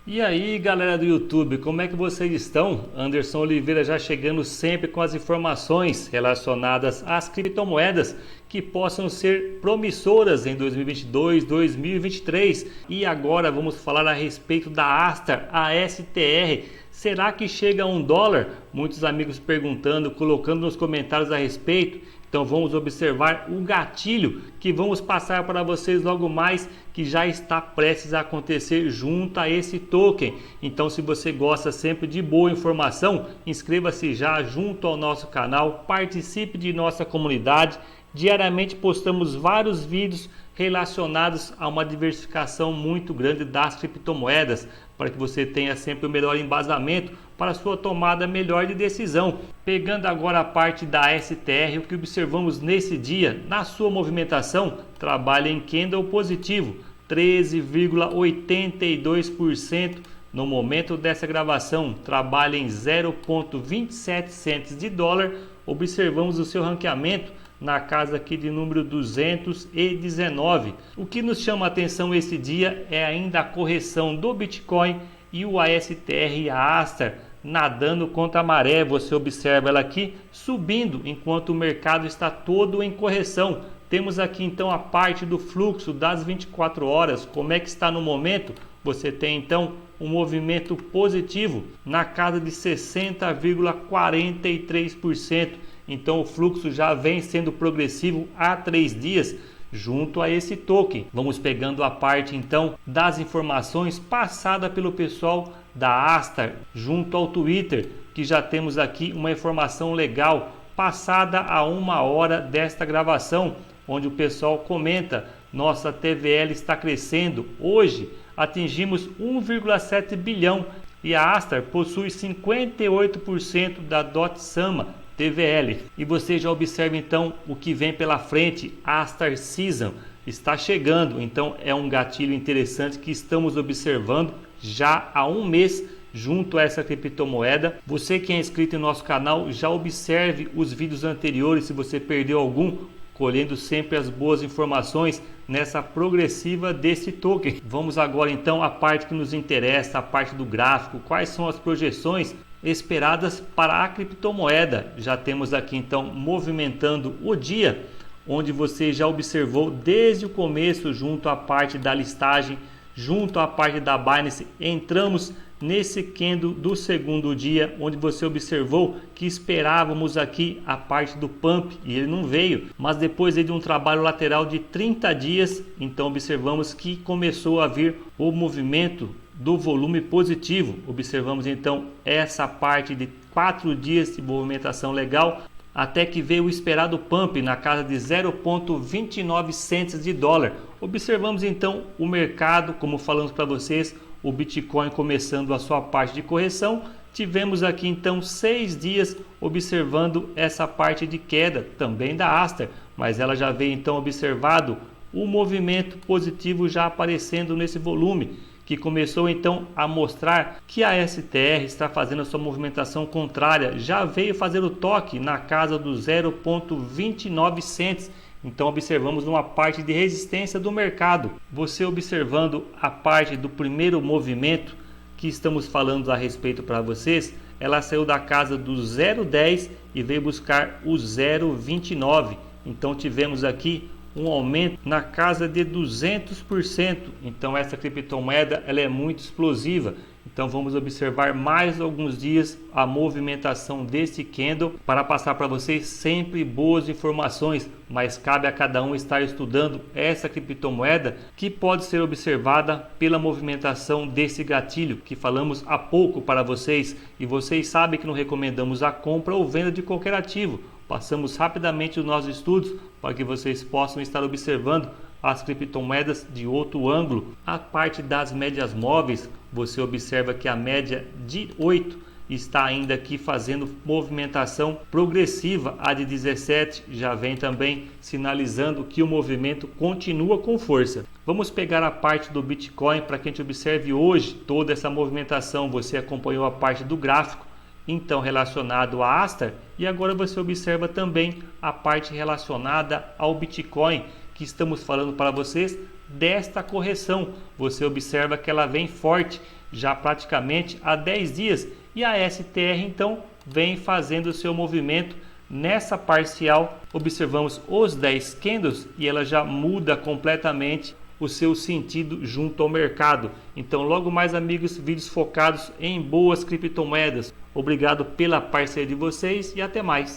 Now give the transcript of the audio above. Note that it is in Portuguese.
E aí, galera do YouTube, como é que vocês estão? Anderson Oliveira já chegando sempre com as informações relacionadas às criptomoedas que possam ser promissoras em 2022, 2023. E agora vamos falar a respeito da Astar, a ASTR. Será que chega a $1? Muitos amigos perguntando, colocando nos comentários a respeito. Então vamos observar o gatilho que vamos passar para vocês logo mais, que já está prestes a acontecer junto a esse token. Então, se você gosta sempre de boa informação, inscreva-se já junto ao nosso canal, participe de nossa comunidade. Diariamente postamos vários vídeos relacionados a uma diversificação muito grande das criptomoedas, para que você tenha sempre o melhor embasamento para a sua tomada melhor de decisão. Pegando agora a parte da STR, o que observamos nesse dia, na sua movimentação, trabalha em candle positivo, 13,82%. No momento dessa gravação, trabalha em 0,27 cents de dólar. Observamos o seu ranqueamento na casa aqui de número 219. O que nos chama a atenção esse dia é ainda a correção do Bitcoin e o ASTR e a Astar nadando contra a maré. Você observa ela aqui subindo enquanto o mercado está todo em correção. Temos aqui então a parte do fluxo das 24 horas. Como é que está no momento? Você tem então um movimento positivo na casa de 60,43%. Então o fluxo já vem sendo progressivo há 3 dias junto a esse token. Vamos pegando a parte então das informações passada pelo pessoal da Astar junto ao Twitter, que já temos aqui uma informação legal passada a 1 hora desta gravação, onde o pessoal comenta: nossa TVL está crescendo, hoje atingimos 1,7 bilhão e a Astar possui 58% da DotSama TVL. E você já observa então o que vem pela frente. Astar Season está chegando, então é um gatilho interessante que estamos observando já há um mês junto a essa criptomoeda. Você que é inscrito em nosso canal, já observe os vídeos anteriores se você perdeu algum, colhendo sempre as boas informações nessa progressiva desse token. Vamos agora então à parte que nos interessa, a parte do gráfico. Quais são as projeções esperadas para a criptomoeda? Já temos aqui então movimentando o dia, onde você já observou desde o começo junto à parte da listagem, junto à parte da Binance. Entramos nesse candle do segundo dia, onde você observou que esperávamos aqui a parte do pump e ele não veio, mas depois de um trabalho lateral de 30 dias, então observamos que começou a vir o movimento do volume positivo. Observamos então essa parte de 4 dias de movimentação legal, até que veio o esperado pump na casa de 0,29 cents de dólar. Observamos então o mercado, como falamos para vocês, o Bitcoin começando a sua parte de correção. Tivemos aqui então 6 dias observando essa parte de queda também da Astar, mas ela já veio então observado o movimento positivo já aparecendo nesse volume, que começou então a mostrar que a STR está fazendo a sua movimentação contrária, já veio fazer o toque na casa do 0,29 cents. Então observamos uma parte de resistência do mercado. Você observando a parte do primeiro movimento que estamos falando a respeito para vocês, ela saiu da casa do 0,10 e veio buscar o 0,29. Então tivemos aqui um aumento na casa de 200%. Então essa criptomoeda ela é muito explosiva. Então vamos observar mais alguns dias a movimentação desse candle para passar para vocês sempre boas informações, mas cabe a cada um estar estudando essa criptomoeda, que pode ser observada pela movimentação desse gatilho que falamos há pouco para vocês. E vocês sabem que não recomendamos a compra ou venda de qualquer ativo. Passamos rapidamente os nossos estudos para que vocês possam estar observando as criptomoedas de outro ângulo. A parte das médias móveis, você observa que a média de 8 está ainda aqui fazendo movimentação progressiva. A de 17 já vem também sinalizando que o movimento continua com força. Vamos pegar a parte do Bitcoin para que a gente observe hoje toda essa movimentação. Você acompanhou a parte do gráfico então relacionado à Astar, e agora você observa também a parte relacionada ao Bitcoin, que estamos falando para vocês desta correção. Você observa que ela vem forte já praticamente há 10 dias e a STR então vem fazendo o seu movimento. Nessa parcial observamos os 10 candles e ela já muda completamente o seu sentido junto ao mercado. Então logo mais, amigos, vídeos focados em boas criptomoedas. Obrigado pela parceria de vocês e até mais.